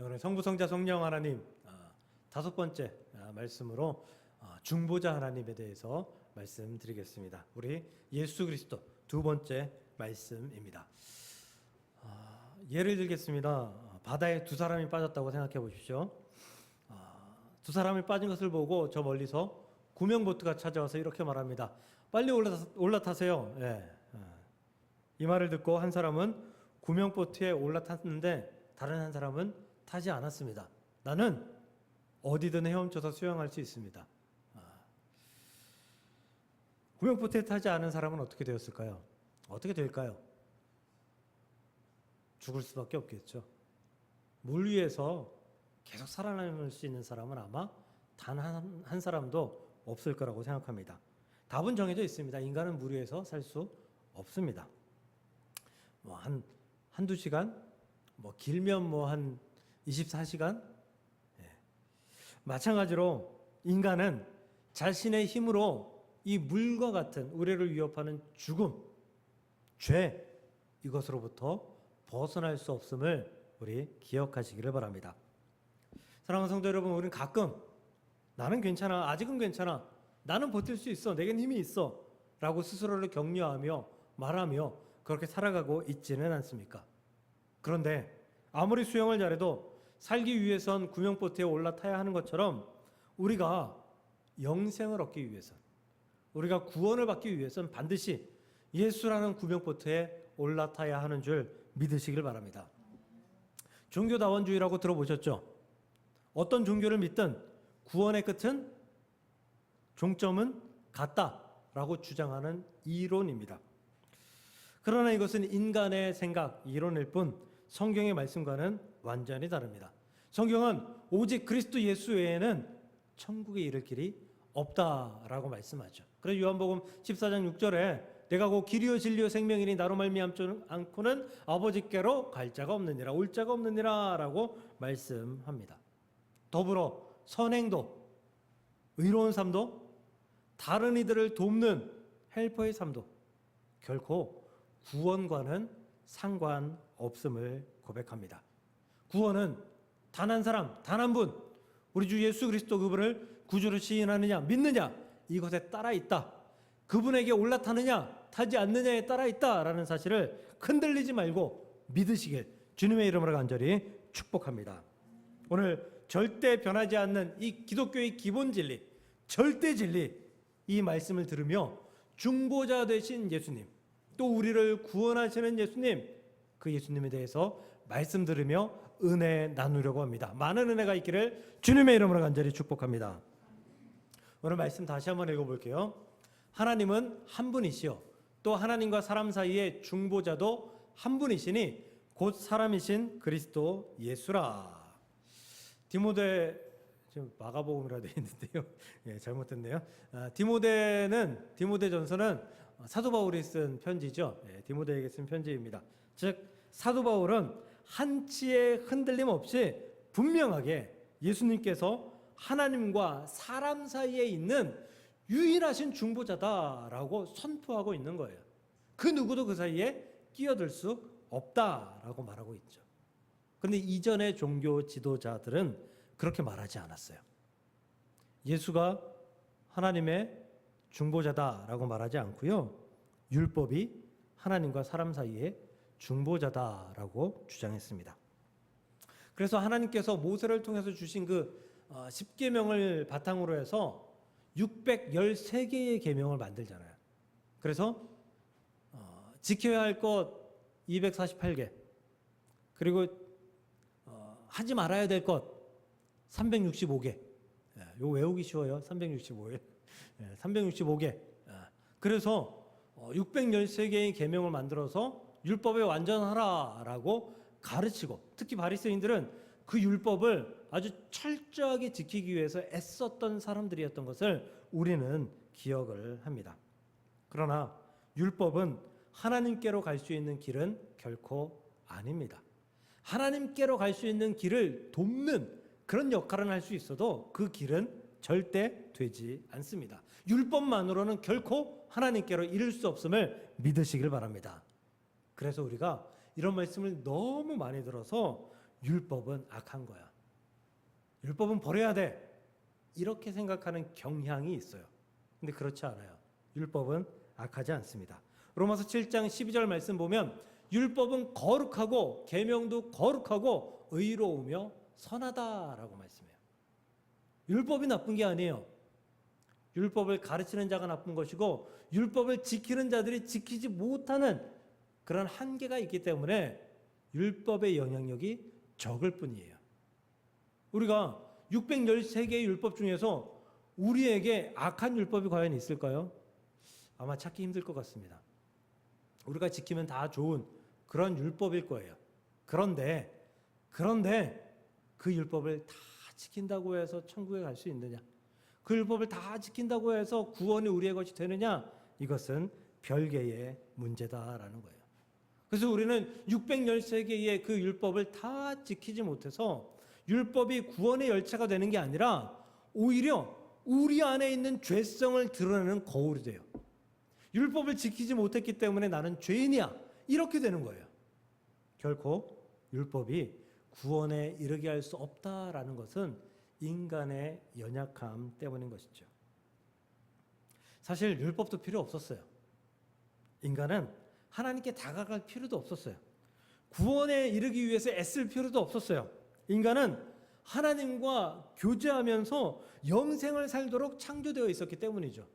오늘 성부, 성자, 성령 하나님 다섯 번째 말씀으로 중보자 하나님에 대해서 말씀드리겠습니다. 우리 예수 그리스도 두 번째 말씀입니다. 예를 들겠습니다. 바다에 두 사람이 빠졌다고 생각해 보십시오. 두 사람이 빠진 것을 보고 저 멀리서 구명보트가 찾아와서 이렇게 말합니다. 빨리 올라타세요. 이 말을 듣고 한 사람은 구명보트에 올라탔는데 다른 한 사람은 타지 않았습니다. 나는 어디든 헤엄쳐서 수영할 수 있습니다. 구명보트에 타지 않은 사람은 어떻게 되었을까요? 어떻게 될까요? 죽을 수밖에 없겠죠. 물 위에서 계속 살아남을 수 있는 사람은 아마 단 한 사람도 없을 거라고 생각합니다. 답은 정해져 있습니다. 인간은 물 위에서 살 수 없습니다. 한두 시간, 길면 한 24시간? 마찬가지로 인간은 자신의 힘으로 이 물과 같은 우리를 위협하는 죽음, 죄, 이것으로부터 벗어날 수 없음을 우리 기억하시기를 바랍니다. 사랑하는 성도 여러분, 우리는 가끔 나는 괜찮아, 아직은 괜찮아, 나는 버틸 수 있어, 내겐 힘이 있어 라고 스스로를 격려하며 말하며 그렇게 살아가고 있지는 않습니까? 그런데 아무리 수영을 잘해도 살기 위해선 구명보트에 올라타야 하는 것처럼 우리가 영생을 얻기 위해선, 우리가 구원을 받기 위해선 반드시 예수라는 구명보트에 올라타야 하는 줄 믿으시길 바랍니다. 종교다원주의라고 들어보셨죠? 어떤 종교를 믿든 구원의 끝은, 종점은 같다라고 주장하는 이론입니다. 그러나 이것은 인간의 생각, 이론일 뿐 성경의 말씀과는 완전히 다릅니다. 성경은 오직 그리스도 예수 외에는 천국에 이를 길이 없다라고 말씀하죠. 그래서 요한복음 14장 6절에 내가 곧 길이요 진리요 생명이니 나로 말미암지 않고는 아버지께로 갈 자가 없느니라, 올 자가 없느니라 라고 말씀합니다. 더불어 선행도, 의로운 삶도, 다른 이들을 돕는 헬퍼의 삶도 결코 구원과는 상관없음을 고백합니다. 구원은 단 한 사람, 단 한 분, 우리 주 예수 그리스도 그분을 구주로 시인하느냐 믿느냐 이것에 따라 있다. 그분에게 올라타느냐 타지 않느냐에 따라 있다라는 사실을 흔들리지 말고 믿으시길 주님의 이름으로 간절히 축복합니다. 오늘 절대 변하지 않는 이 기독교의 기본 진리, 절대 진리, 이 말씀을 들으며 중보자 되신 예수님, 또 우리를 구원하시는 예수님, 그 예수님에 대해서 말씀 들으며 은혜 나누려고 합니다. 많은 은혜가 있기를 주님의 이름으로 간절히 축복합니다. 오늘 말씀 다시 한번 읽어볼게요. 하나님은 한 분이시요 또 하나님과 사람 사이의 중보자도 한 분이시니 곧 사람이신 그리스도 예수라. 디모데, 지금 마가복음이라 되어 있는데요. 잘못됐네요. 디모데전서는 사도 바울이 쓴 편지죠. 디모데에게 쓴 편지입니다. 즉 사도 바울은 한치의 흔들림 없이 분명하게 예수님께서 하나님과 사람 사이에 있는 유일하신 중보자다라고 선포하고 있는 거예요. 그 누구도 그 사이에 끼어들 수 없다라고 말하고 있죠. 그런데 이전의 종교 지도자들은 그렇게 말하지 않았어요. 예수가 하나님의 중보자다라고 말하지 않고요. 율법이 하나님과 사람 사이에 중보자다라고 주장했습니다. 그래서 하나님께서 모세를 통해서 주신 그 10계명을 바탕으로 해서 613개의 계명을 만들잖아요. 그래서 지켜야 할 것 248개, 그리고 하지 말아야 될 것 365개. 이거 외우기 쉬워요. 365일. 365개. 그래서 613개의 계명을 만들어서 율법에 완전하라라고 가르치고, 특히 바리새인들은 그 율법을 아주 철저하게 지키기 위해서 애썼던 사람들이었던 것을 우리는 기억을 합니다. 그러나 율법은 하나님께로 갈 수 있는 길은 결코 아닙니다. 하나님께로 갈 수 있는 길을 돕는 그런 역할은 할 수 있어도 그 길은 절대 되지 않습니다. 율법만으로는 결코 하나님께로 이를 수 없음을 믿으시길 바랍니다. 그래서 우리가 이런 말씀을 너무 많이 들어서 율법은 악한 거야. 율법은 버려야 돼. 이렇게 생각하는 경향이 있어요. 근데 그렇지 않아요. 율법은 악하지 않습니다. 로마서 7장 12절 말씀 보면 율법은 거룩하고 계명도 거룩하고 의로우며 선하다라고 말씀해요. 율법이 나쁜 게 아니에요. 율법을 가르치는 자가 나쁜 것이고 율법을 지키는 자들이 지키지 못하는 그런 한계가 있기 때문에 율법의 영향력이 적을 뿐이에요. 우리가 613개의 율법 중에서 우리에게 악한 율법이 과연 있을까요? 아마 찾기 힘들 것 같습니다. 우리가 지키면 다 좋은 그런 율법일 거예요. 그런데 그 율법을 다 지킨다고 해서 천국에 갈 수 있느냐? 그 율법을 다 지킨다고 해서 구원이 우리의 것이 되느냐? 이것은 별개의 문제다라는 거예요. 그래서 우리는 613개의 그 율법을 다 지키지 못해서 율법이 구원의 열차가 되는 게 아니라 오히려 우리 안에 있는 죄성을 드러내는 거울이 돼요. 율법을 지키지 못했기 때문에 나는 죄인이야. 이렇게 되는 거예요. 결코 율법이 구원에 이르게 할 수 없다라는 것은 인간의 연약함 때문인 것이죠. 사실 율법도 필요 없었어요. 인간은 하나님께 다가갈 필요도 없었어요. 구원에 이르기 위해서 애쓸 필요도 없었어요. 인간은 하나님과 교제하면서 영생을 살도록 창조되어 있었기 때문이죠.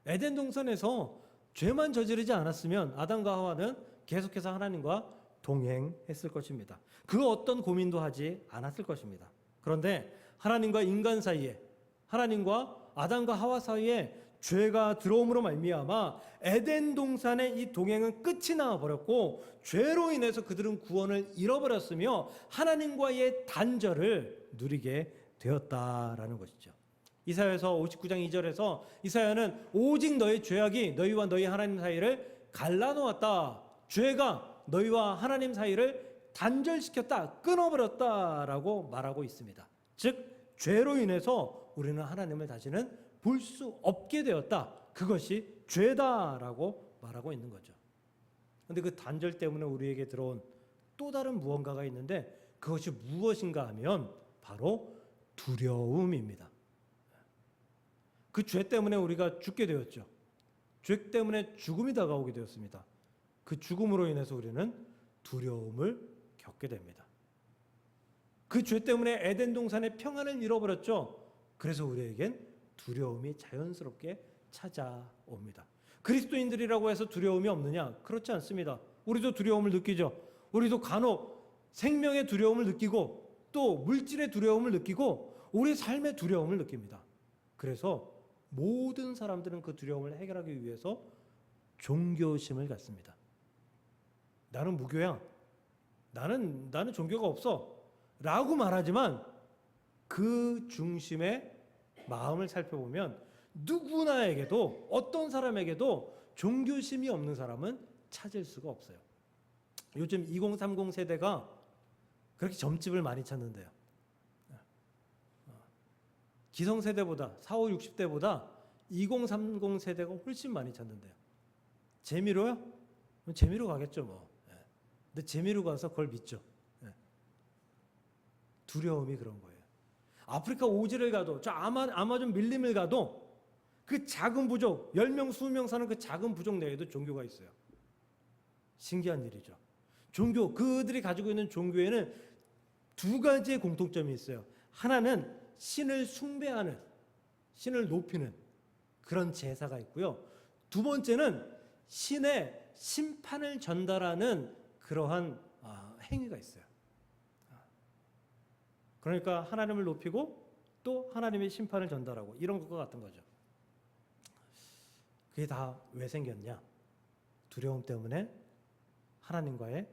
에덴 동산에서 죄만 저지르지 않았으면 아담과 하와는 계속해서 하나님과 동행했을 것입니다. 그 어떤 고민도 하지 않았을 것입니다. 그런데 하나님과 인간 사이에, 하나님과 아담과 하와 사이에 죄가 들어옴으로 말미암아 에덴 동산의 이 동행은 끝이 나 버렸고 죄로 인해서 그들은 구원을 잃어버렸으며 하나님과의 단절을 누리게 되었다라는 것이죠. 이사야서 59장 2절에서 이사야는 오직 너의 죄악이 너희와 너희 하나님 사이를 갈라놓았다. 죄가 너희와 하나님 사이를 단절시켰다. 끊어버렸다라고 말하고 있습니다. 즉 죄로 인해서 우리는 하나님을 다시는 볼 수 없게 되었다. 그것이 죄다라고 말하고 있는 거죠. 그런데 그 단절 때문에 우리에게 들어온 또 다른 무언가가 있는데 그것이 무엇인가 하면 바로 두려움입니다. 그 죄 때문에 우리가 죽게 되었죠. 죄 때문에 죽음이 다가오게 되었습니다. 그 죽음으로 인해서 우리는 두려움을 겪게 됩니다. 그 죄 때문에 에덴 동산의 평안을 잃어버렸죠. 그래서 우리에겐 두려움이 자연스럽게 찾아옵니다. 그리스도인들이라고 해서 두려움이 없느냐? 그렇지 않습니다. 우리도 두려움을 느끼죠. 우리도 간혹 생명의 두려움을 느끼고 또 물질의 두려움을 느끼고 우리 삶의 두려움을 느낍니다. 그래서 모든 사람들은 그 두려움을 해결하기 위해서 종교심을 갖습니다. 나는 무교야. 나는 종교가 없어. 라고 말하지만 그 중심에 마음을 살펴보면 누구나에게도 어떤 사람에게도 종교심이 없는 사람은 찾을 수가 없어요. 요즘 2030 세대가 그렇게 점집을 많이 찾는데요. 기성세대보다 40, 60대보다 2030 세대가 훨씬 많이 찾는데요. 재미로요? 재미로 가겠죠 뭐. 근데 재미로 가서 그걸 믿죠. 두려움이 그런 거예요. 아프리카 오지를 가도 저 아마존 밀림을 가도 그 작은 부족 10명 20명 사는 그 작은 부족 내에도 종교가 있어요. 신기한 일이죠. 종교 그들이 가지고 있는 종교에는 두 가지의 공통점이 있어요. 하나는 신을 숭배하는 신을 높이는 그런 제사가 있고요. 두 번째는 신의 심판을 전달하는 그러한 행위가 있어요. 그러니까 하나님을 높이고 또 하나님의 심판을 전달하고 이런 것과 같은 거죠. 그게 다 왜 생겼냐? 두려움 때문에 하나님과의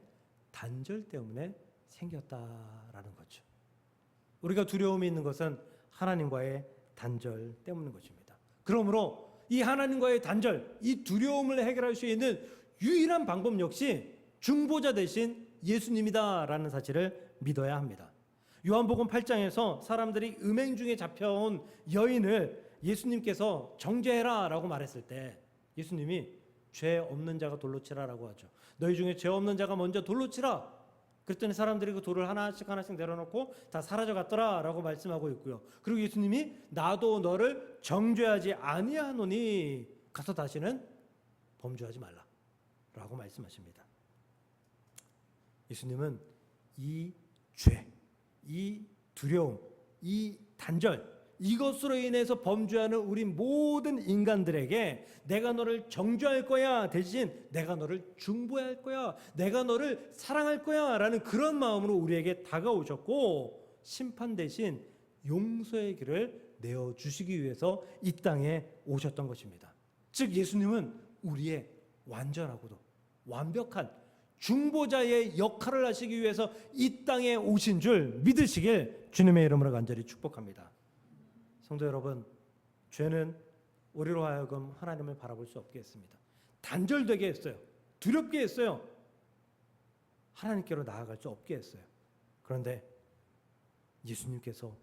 단절 때문에 생겼다라는 거죠. 우리가 두려움이 있는 것은 하나님과의 단절 때문인 것입니다. 그러므로 이 하나님과의 단절, 이 두려움을 해결할 수 있는 유일한 방법 역시 중보자 대신 예수님이다라는 사실을 믿어야 합니다. 요한복음 8장에서 사람들이 음행 중에 잡혀온 여인을 예수님께서 정죄해라라고 말했을 때 예수님이 죄 없는 자가 돌로 치라라고 하죠. 너희 중에 죄 없는 자가 먼저 돌로 치라. 그랬더니 사람들이 그 돌을 하나씩 하나씩 내려놓고 다 사라져갔더라라고 말씀하고 있고요. 그리고 예수님이 나도 너를 정죄하지 아니하노니 가서 다시는 범죄하지 말라라고 말씀하십니다. 예수님은 이 죄, 이 두려움, 이 단절, 이것으로 인해서 범죄하는 우리 모든 인간들에게 내가 너를 정죄할 거야 대신 내가 너를 중보할 거야, 내가 너를 사랑할 거야 라는 그런 마음으로 우리에게 다가오셨고 심판 대신 용서의 길을 내어주시기 위해서 이 땅에 오셨던 것입니다. 즉 예수님은 우리의 완전하고도 완벽한 중보자의 역할을 하시기 위해서 이 땅에 오신 줄 믿으시길 주님의 이름으로 간절히 축복합니다. 성도 여러분, 죄는 우리로 하여금 하나님을 바라볼 수 없게 했습니다. 단절되게 했어요. 두렵게 했어요. 하나님께로 나아갈 수 없게 했어요. 그런데 예수님께서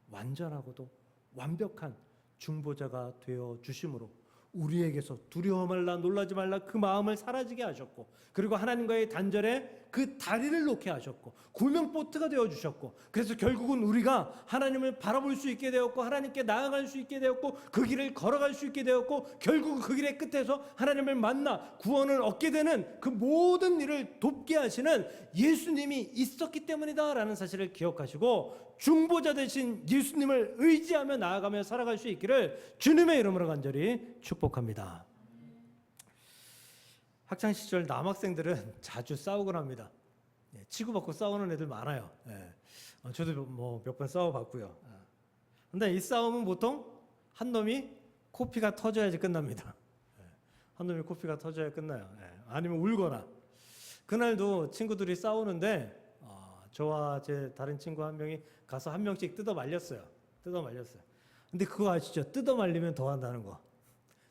완전하고도 완벽한 중보자가 되어 주심으로 우리에게서 두려워 말라, 놀라지 말라 그 마음을 사라지게 하셨고, 그리고 하나님과의 단절에 그 다리를 놓게 하셨고, 구명보트가 되어 주셨고, 그래서 결국은 우리가 하나님을 바라볼 수 있게 되었고, 하나님께 나아갈 수 있게 되었고, 그 길을 걸어갈 수 있게 되었고, 결국 그 길의 끝에서 하나님을 만나 구원을 얻게 되는 그 모든 일을 돕게 하시는 예수님이 있었기 때문이다라는 사실을 기억하시고, 중보자 되신 예수님을 의지하며 나아가며 살아갈 수 있기를 주님의 이름으로 간절히 축복합니다. 학창 시절 남학생들은 자주 싸우곤 합니다. 치고받고 싸우는 애들 많아요. 저도 뭐 몇 번 싸워봤고요. 근데 이 싸움은 보통 한 놈이 코피가 터져야지 끝납니다. 한 놈이 코피가 터져야 끝나요. 아니면 울거나. 그날도 친구들이 싸우는데 저와 제 다른 친구 한 명이 가서 한 명씩 뜯어 말렸어요. 근데 그거 아시죠? 뜯어 말리면 더 한다는 거.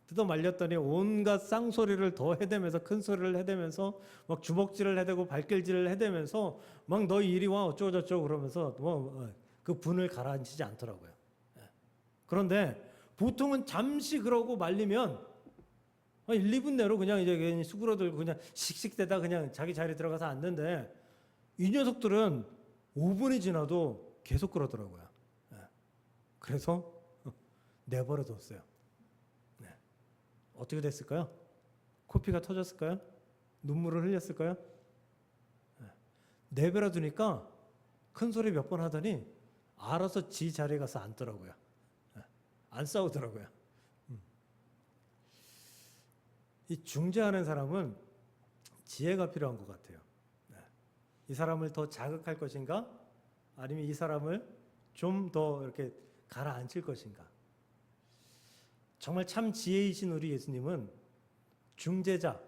뜯어 말렸더니 온갖 쌍소리를 더 해대면서, 큰 소리를 해대면서 막 주먹질을 해대고 발길질을 해대면서 막 너 이리 와 어쩌고저쩌고 그러면서 그 분을 가라앉히지 않더라고요. 그런데 보통은 잠시 그러고 말리면 1, 2분 내로 그냥 이제 수그러들고 그냥 씩씩대다 그냥 자기 자리에 들어가서 앉는데, 이 녀석들은 5분이 지나도 계속 그러더라고요. 그래서 내버려 뒀어요. 어떻게 됐을까요? 코피가 터졌을까요? 눈물을 흘렸을까요? 내버려 두니까 큰 소리 몇 번 하더니 알아서 지 자리에 가서 앉더라고요. 안 싸우더라고요. 이 중재하는 사람은 지혜가 필요한 것 같아요. 이 사람을 더 자극할 것인가? 아니면 이 사람을 좀 더 이렇게 가라앉힐 것인가? 정말 참 지혜이신 우리 예수님은 중재자,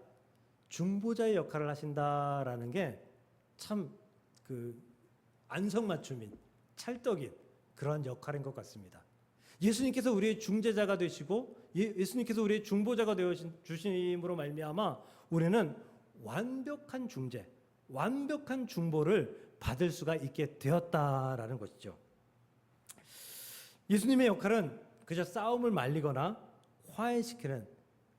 중보자의 역할을 하신다라는 게 참 그 안성맞춤인, 찰떡인 그러한 역할인 것 같습니다. 예수님께서 우리의 중재자가 되시고 예수님께서 우리의 중보자가 되어 주심으로 말미암아 우리는 완벽한 중재, 완벽한 중보를 받을 수가 있게 되었다라는 것이죠. 예수님의 역할은 그저 싸움을 말리거나 화해시키는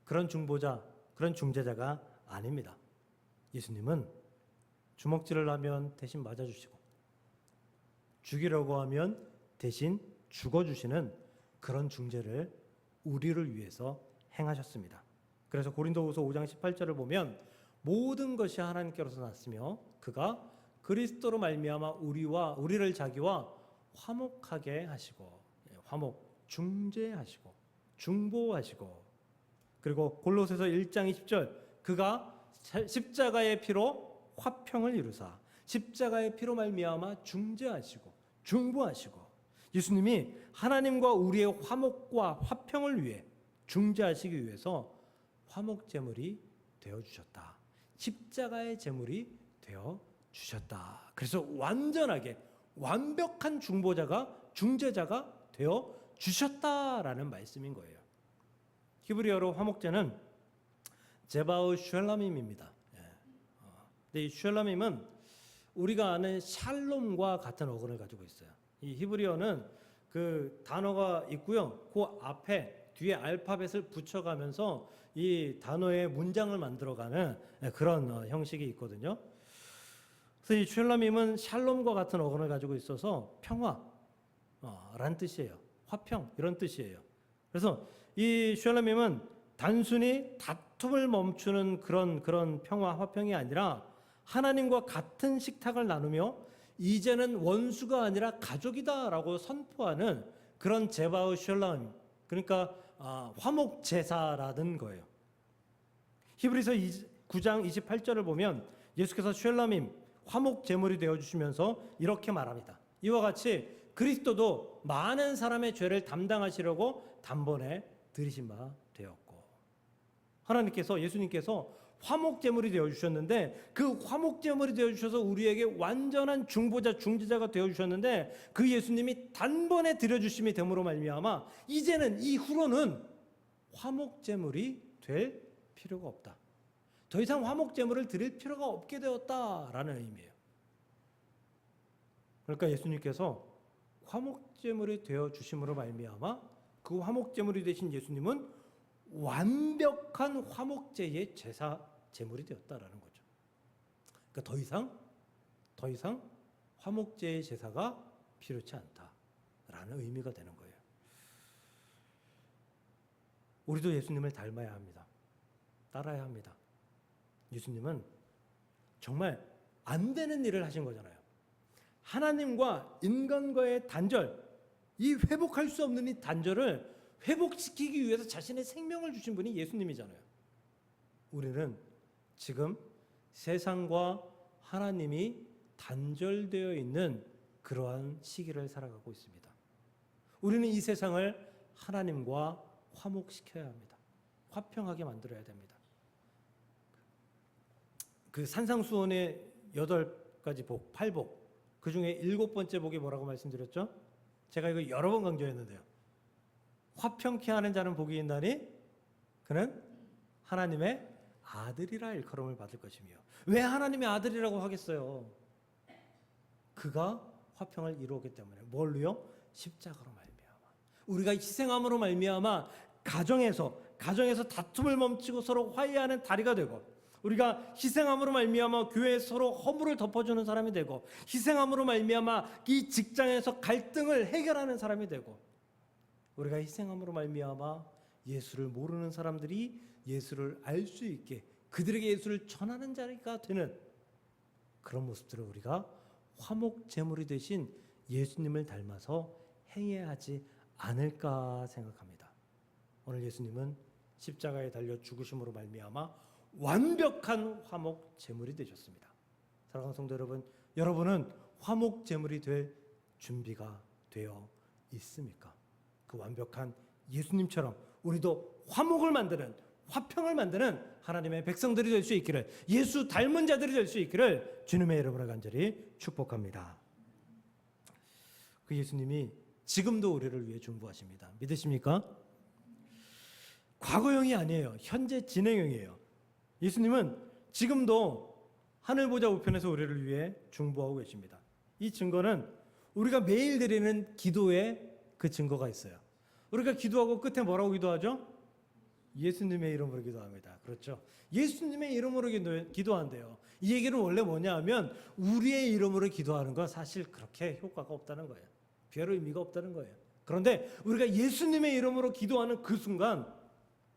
그런 중보자, 그런 중재자가 아닙니다. 예수님은 주먹질을 하면 대신 맞아주시고, 죽이려고 하면 대신 죽어주시는 그런 중재를 우리를 위해서 행하셨습니다. 그래서 고린도후서 5장 18절을 보면 모든 것이 하나님께로서 났으며 그가 그리스도로 말미암아 우리를 자기와 화목하게 하시고, 화목, 중재하시고 중보하시고, 그리고 골로새서 1장 20절 그가 십자가의 피로 화평을 이루사 십자가의 피로 말미암아 중재하시고 중보하시고, 예수님이 하나님과 우리의 화목과 화평을 위해 중재하시기 위해서 화목 제물이 되어 주셨다. 십자가의 제물이 되어 주셨다. 그래서 완전하게 완벽한 중재자가 되어 주셨다라는 말씀인 거예요. 히브리어로 화목제는 제바우 쉘라밈입니다. 근데 이 쉘라밈은 우리가 아는 샬롬과 같은 어근을 가지고 있어요. 이 히브리어는 그 단어가 있고요. 그 앞에 뒤에 알파벳을 붙여가면서 이 단어의 문장을 만들어가는 그런 형식이 있거든요. 그래서 이 쉘라밈은 샬롬과 같은 어근을 가지고 있어서 평화라는 뜻이에요. 화평 이런 뜻이에요. 그래서 이 쉘라밈은 단순히 다툼을 멈추는 그런 평화 화평이 아니라 하나님과 같은 식탁을 나누며 이제는 원수가 아니라 가족이다라고 선포하는 그런 제바의 쉘라임, 그러니까 화목 제사라는 거예요. 히브리서 9장 28절을 보면 예수께서 쉘라밈 화목 제물이 되어 주시면서 이렇게 말합니다. 이와 같이 그리스도도 많은 사람의 죄를 담당하시려고 단번에 들이신 바 되었고, 하나님께서 예수님께서 화목 제물이 되어 주셨는데 그 화목 제물이 되어 주셔서 우리에게 완전한 중보자 중지자가 되어 주셨는데 그 예수님이 단번에 드려 주심이 됨으로 말미암아 이제는 이후로는 화목 제물이 될 필요가 없다. 더 이상 화목 제물을 드릴 필요가 없게 되었다라는 의미예요. 그러니까 예수님께서 화목 제물이 되어 주심으로 말미암아 그 화목 제물이 되신 예수님은 완벽한 화목제의 제사 제물이 되었다라는 거죠. 그러니까 더 이상 화목제의 제사가 필요치 않다라는 의미가 되는 거예요. 우리도 예수님을 닮아야 합니다. 따라야 합니다. 예수님은 정말 안 되는 일을 하신 거잖아요. 하나님과 인간과의 단절, 이 회복할 수 없는 이 단절을 회복시키기 위해서 자신의 생명을 주신 분이 예수님이잖아요. 우리는 지금 세상과 하나님이 단절되어 있는 그러한 시기를 살아가고 있습니다. 우리는 이 세상을 하나님과 화목시켜야 합니다. 화평하게 만들어야 됩니다. 그 산상수훈의 8가지 복, 8복, 그 중에 7번째 복이 뭐라고 말씀드렸죠? 제가 이거 여러 번 강조했는데요. 화평케 하는 자는 복이 있나니 그는 하나님의 아들이라 일컬음을 받을 것이며. 왜 하나님의 아들이라고 하겠어요? 그가 화평을 이루었기 때문에. 뭘로요? 십자가로 말미암아. 우리가 희생함으로 말미암아 가정에서 다툼을 멈추고 서로 화해하는 다리가 되고, 우리가 희생함으로 말미암아 교회에서 서로 허물을 덮어주는 사람이 되고, 희생함으로 말미암아 이 직장에서 갈등을 해결하는 사람이 되고, 우리가 희생함으로 말미암아 예수를 모르는 사람들이 예수를 알 수 있게 그들에게 예수를 전하는 자리가 되는 그런 모습들을 우리가 화목 제물이 되신 예수님을 닮아서 행해야 하지 않을까 생각합니다. 오늘 예수님은 십자가에 달려 죽으심으로 말미암아 완벽한 화목 제물이 되셨습니다. 사랑하는 성도 여러분, 여러분은 화목 제물이 될 준비가 되어 있습니까? 그 완벽한 예수님처럼 우리도 화목을 만드는, 화평을 만드는 하나님의 백성들이 될 수 있기를, 예수 닮은 자들이 될 수 있기를 주님의 이름으로 간절히 축복합니다. 그 예수님이 지금도 우리를 위해 중보하십니다. 믿으십니까? 과거형이 아니에요. 현재 진행형이에요. 예수님은 지금도 하늘 보좌 우편에서 우리를 위해 중보하고 계십니다. 이 증거는 우리가 매일 드리는 기도에 그 증거가 있어요. 우리가 기도하고 끝에 뭐라고 기도하죠? 예수님의 이름으로 기도합니다. 그렇죠? 예수님의 이름으로 기도한대요. 이 얘기는 원래 뭐냐 하면 우리의 이름으로 기도하는 건 사실 그렇게 효과가 없다는 거예요. 별 의미가 없다는 거예요. 그런데 우리가 예수님의 이름으로 기도하는 그 순간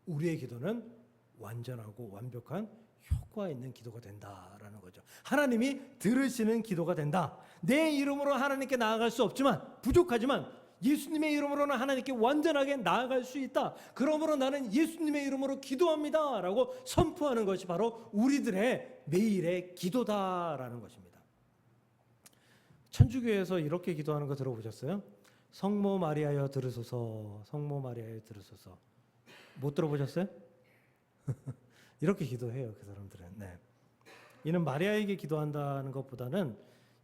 우리의 기도는 완전하고 완벽한 효과 있는 기도가 된다라는 거죠. 하나님이 들으시는 기도가 된다. 내 이름으로 하나님께 나아갈 수 없지만, 부족하지만 예수님의 이름으로는 하나님께 완전하게 나아갈 수 있다. 그러므로 나는 예수님의 이름으로 기도합니다 라고 선포하는 것이 바로 우리들의 매일의 기도다라는 것입니다. 천주교에서 이렇게 기도하는 거 들어보셨어요? 성모 마리아여 들으소서, 성모 마리아여 들으소서. 못 들어보셨어요? 이렇게 기도해요, 그 사람들은. 네. 이는 마리아에게 기도한다는 것보다는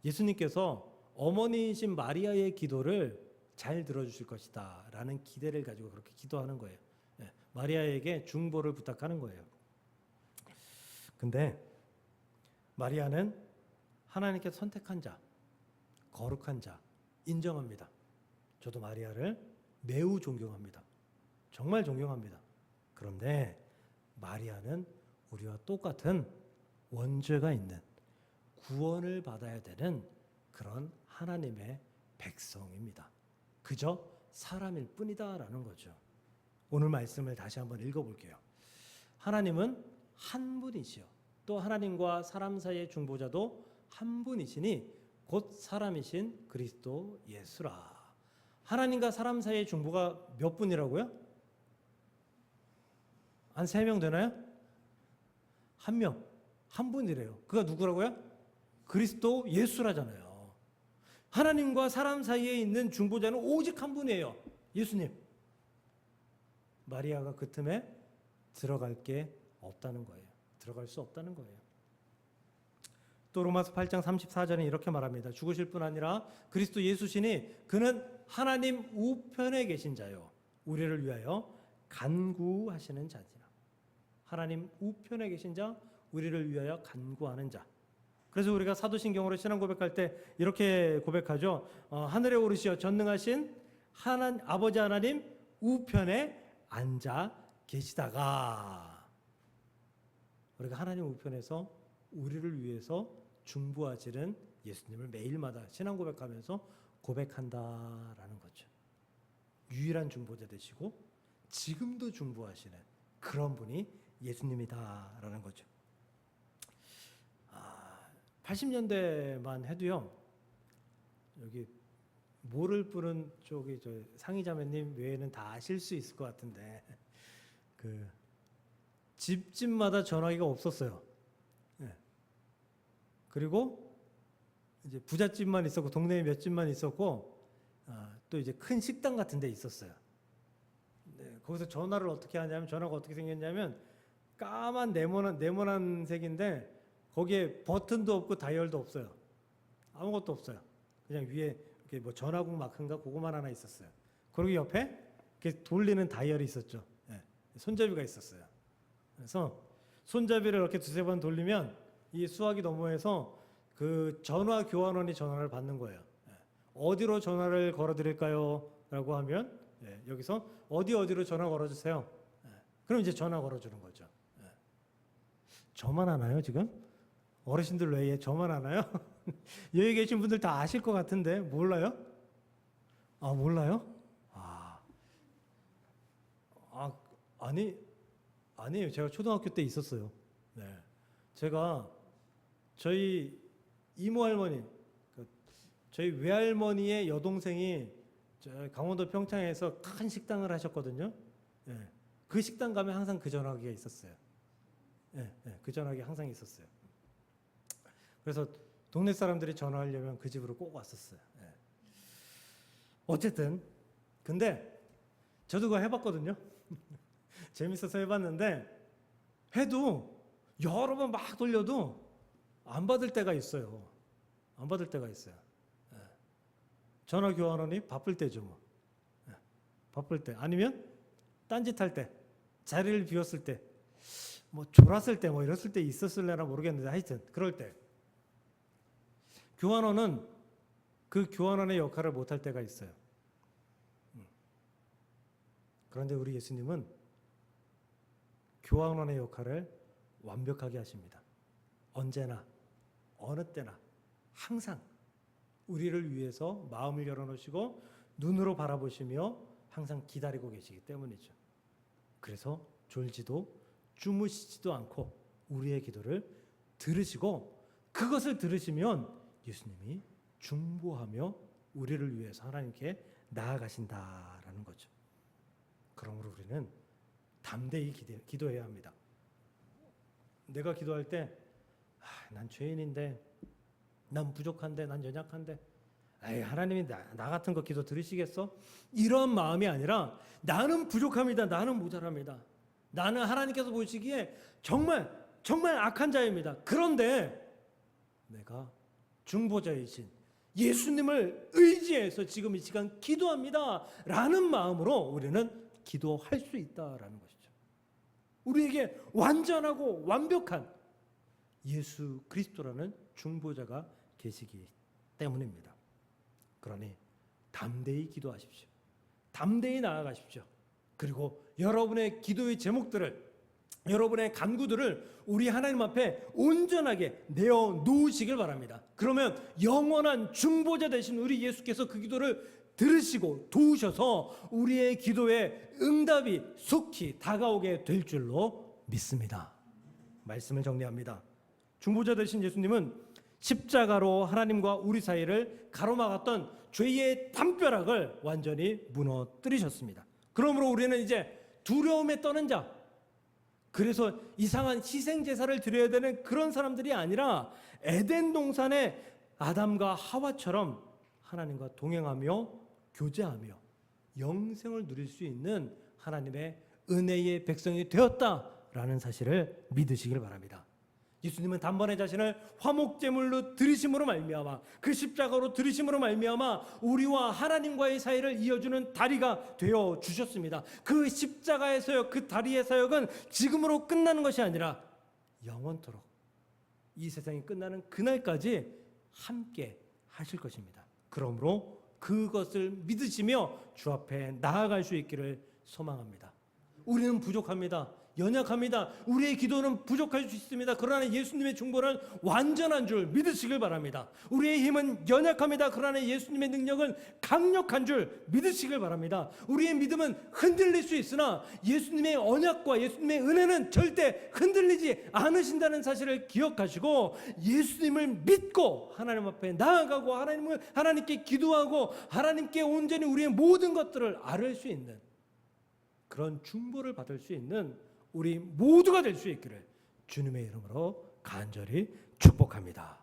예수님께서 어머니이신 마리아의 기도를 잘 들어주실 것이다 라는 기대를 가지고 그렇게 기도하는 거예요. 네. 마리아에게 중보를 부탁하는 거예요. 근데 마리아는 하나님께 선택한 자, 거룩한 자 인정합니다. 저도 마리아를 매우 존경합니다. 정말 존경합니다. 그런데 마리아는 우리와 똑같은 원죄가 있는 구원을 받아야 되는 그런 하나님의 백성입니다. 그저 사람일 뿐이다라는 거죠. 오늘 말씀을 다시 한번 읽어볼게요. 하나님은 한 분이시요 또 하나님과 사람 사이의 중보자도 한 분이시니 곧 사람이신 그리스도 예수라. 하나님과 사람 사이의 중보가 몇 분이라고요? 한 3명 되나요? 한 명, 한 분이래요. 그가 누구라고요? 그리스도 예수라잖아요. 하나님과 사람 사이에 있는 중보자는 오직 한 분이에요. 예수님. 마리아가 그 틈에 들어갈 게 없다는 거예요. 들어갈 수 없다는 거예요. 또 로마서 8장 34절에 이렇게 말합니다. 죽으실 뿐 아니라 그리스도 예수시니 그는 하나님 우편에 계신 자요 우리를 위하여 간구하시는 자니라. 하나님 우편에 계신 자, 우리를 위하여 간구하는 자. 그래서 우리가 사도신경으로 신앙 고백할 때 이렇게 고백하죠. 하늘에 오르시어 전능하신 아버지 하나님 우편에 앉아 계시다가, 우리가 하나님 우편에서 우리를 위해서 중보하시는 예수님을 매일마다 신앙 고백하면서 고백한다라는 거죠. 유일한 중보자 되시고 지금도 중보하시는 그런 분이 예수님이다라는 거죠. 80년대만 해도요. 여기 모를 뿌는 쪽이 저 상희자매님 외에는 다 아실 수 있을 것 같은데 그 집집마다 전화기가 없었어요. 네. 그리고 이제 부잣집만 있었고 동네에 몇 집만 있었고 또 이제 큰 식당 같은 데 있었어요. 네, 거기서 전화를 어떻게 하냐면 전화가 어떻게 생겼냐면 까만 네모난 색인데 거기에 버튼도 없고 다이얼도 없어요. 아무것도 없어요. 그냥 위에 이렇게 뭐 전화국 마크인가 그거만 하나 있었어요. 그리고 옆에 이렇게 돌리는 다이얼이 있었죠. 네, 손잡이가 있었어요. 그래서 손잡이를 이렇게 두세 번 돌리면 이 수화기 너머에서 그 전화 교환원이 전화를 받는 거예요. 네, 어디로 전화를 걸어드릴까요? 라고 하면 여기서 어디로 전화 걸어주세요. 그럼 이제 전화 걸어주는 거죠. 저만 하나요 지금? 어르신들 외에 저만 하나요? 여기 계신 분들 다 아실 것 같은데 몰라요? 몰라요? 아니에요. 제가 초등학교 때 있었어요. 네, 제가 저희 이모 할머니, 저희 외할머니의 여동생이 강원도 평창에서 큰 식당을 하셨거든요. 네, 그 식당 가면 항상 그 전화기가 있었어요. 그 전화기 항상 있었어요. 그래서 동네 사람들이 전화하려면 그 집으로 꼭 왔었어요. 어쨌든 근데 저도 그거 해봤거든요. 재밌어서 해봤는데 해도 여러 번 막 돌려도 안 받을 때가 있어요. 안 받을 때가 있어요. 전화 교환원이 바쁠 때죠. 뭐. 바쁠 때 아니면 딴짓할 때, 자리를 비웠을 때, 뭐 졸았을 때, 뭐 이랬을 때 있었을래나 모르겠는데 하여튼 그럴 때 교환원은 그 교환원의 역할을 못할 때가 있어요. 그런데 우리 예수님은 교환원의 역할을 완벽하게 하십니다. 언제나 어느 때나 항상 우리를 위해서 마음을 열어놓으시고 눈으로 바라보시며 항상 기다리고 계시기 때문이죠. 그래서 졸지도 주무시지도 않고 우리의 기도를 들으시고 그것을 들으시면 예수님이 중보하며 우리를 위해서 하나님께 나아가신다라는 거죠. 그러므로 우리는 담대히 기도해야 합니다. 내가 기도할 때 난 죄인인데, 난 부족한데, 난 연약한데 하나님이 나 같은 거 기도 들으시겠어? 이런 마음이 아니라 나는 부족합니다. 나는 모자랍니다. 나는 하나님께서 보시기에 정말 악한 자입니다. 그런데 내가 중보자이신 예수님을 의지해서 지금 이 시간 기도합니다 라는 마음으로 우리는 기도할 수 있다라는 것이죠. 우리에게 완전하고 완벽한 예수 그리스도라는 중보자가 계시기 때문입니다. 그러니 담대히 기도하십시오. 담대히 나아가십시오. 그리고 여러분의 기도의 제목들을 여러분의 간구들을 우리 하나님 앞에 온전하게 내어 놓으시길 바랍니다. 그러면 영원한 중보자 되신 우리 예수께서 그 기도를 들으시고 도우셔서 우리의 기도에 응답이 속히 다가오게 될 줄로 믿습니다. 말씀을 정리합니다. 중보자 되신 예수님은 십자가로 하나님과 우리 사이를 가로막았던 죄의 담벼락을 완전히 무너뜨리셨습니다. 그러므로 우리는 이제 두려움에 떠는 자, 그래서 이상한 희생 제사를 드려야 되는 그런 사람들이 아니라 에덴 동산의 아담과 하와처럼 하나님과 동행하며 교제하며 영생을 누릴 수 있는 하나님의 은혜의 백성이 되었다라는 사실을 믿으시길 바랍니다. 예수님은 단번에 자신을 화목제물로 드리심으로 말미암아, 그 십자가로 드리심으로 말미암아 우리와 하나님과의 사이를 이어주는 다리가 되어 주셨습니다. 그 십자가의 사역, 그 다리의 사역은 지금으로 끝나는 것이 아니라 영원토록 이 세상이 끝나는 그날까지 함께 하실 것입니다. 그러므로 그것을 믿으시며 주 앞에 나아갈 수 있기를 소망합니다. 우리는 부족합니다. 연약합니다. 우리의 기도는 부족할 수 있습니다. 그러나 예수님의 중보는 완전한 줄 믿으시길 바랍니다. 우리의 힘은 연약합니다. 그러나 예수님의 능력은 강력한 줄 믿으시길 바랍니다. 우리의 믿음은 흔들릴 수 있으나 예수님의 언약과 예수님의 은혜는 절대 흔들리지 않으신다는 사실을 기억하시고 예수님을 믿고 하나님 앞에 나아가고 하나님께 기도하고 하나님께 온전히 우리의 모든 것들을 아뢰 수 있는 그런 중보를 받을 수 있는 우리 모두가 될 수 있기를 주님의 이름으로 간절히 축복합니다.